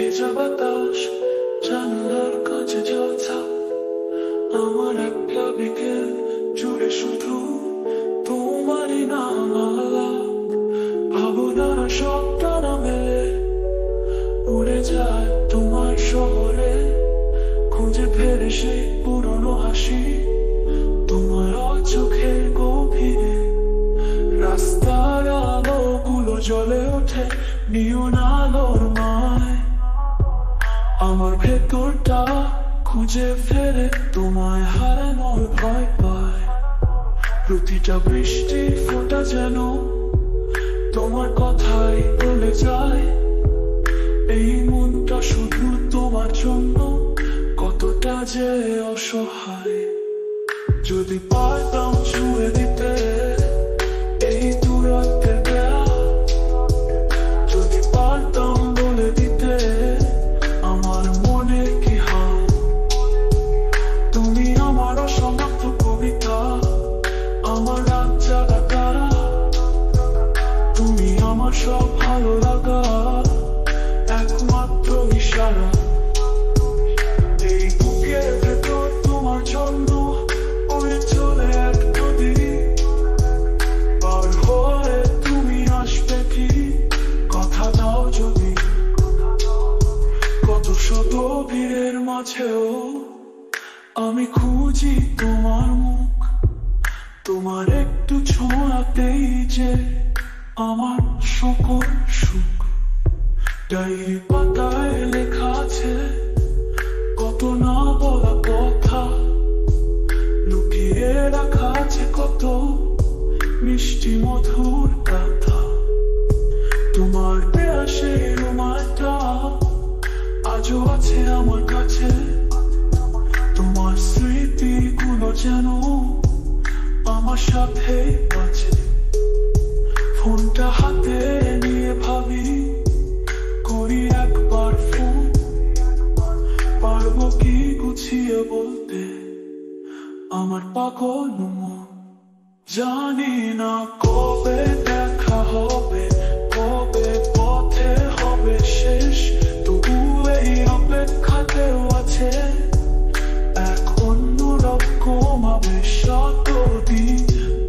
ভেজা বাতাস জানালার কাছে জ্বলছে, আমার একলা বিকেল জুড়ে শুধু তোমারই নাম আলাপ। ভাবনার সবটা না মেলে উড়ে যায় তোমার শহরে, খুঁজে ফেরে সেই পুরনো হাসি তোমার চোখের গভীরে। রাস্তার আলোগুলো জ্বলে ওঠে নিয়ন আলোর মায়, আমার ভেতরটা খুঁজে ফেরে তোমায় হারানোর ভয় পায়। প্রতিটা বৃষ্টির ফোঁটা যেন তোমার কথাই বলে যায়, এই মনটা শুধু তোমার জন্য কতটা যে অসহায়। যদি পারতাম ছুঁয়ে দিতে এই দূরত্বের বেড়া, যদি পারতাম বলে দিতে আমার মনে কি হাল। তুমি আমার অসমাপ্ত কবিতা, আমার রাত জাগা তারা, তুমি আমার সব ভালো লাগা একমাত্র ইশারা। এই বুকের ভেতর তোমার জন্য ওরে চলে এক নদী, পার হয়ে তুমি আসবে কি কথা দাও যদি। কত শত ভিড়ের মাঝেও আমি খুঁজি তোমার মুখ, তোমার একটু ছোঁয়াতেই যে আমার সকল সুখ। ডায়েরি পাতায় লেখা আছে কত না বলা কথা, লুকিয়ে রাখা আছে কত মিষ্টি মধুর কথা। তোমার দেয়া সেই রুমালটা আজও আছে আমার কাছে, তোমার স্মৃতিগুলো যেন আমার সাথে আছে। ফোনটা হাতে নিয়ে ভাবি করি একবার ফোন, পারবো কি গুছিয়ে বলতে আমার পাগল মন। জানি না কবে দেখা হবে, কবে পথে হবে শেষ, তবু এই অপেক্ষাতেও আছে এক অন্য রকম আবেশ। যতদিন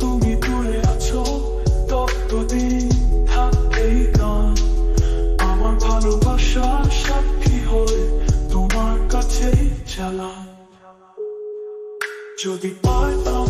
তুমি দূরে আছো ততদিন থাকতেই গান আমার ভালোবাসা সাক্ষী হয়ে তোমার কাছেই চালা। যদি পারতাম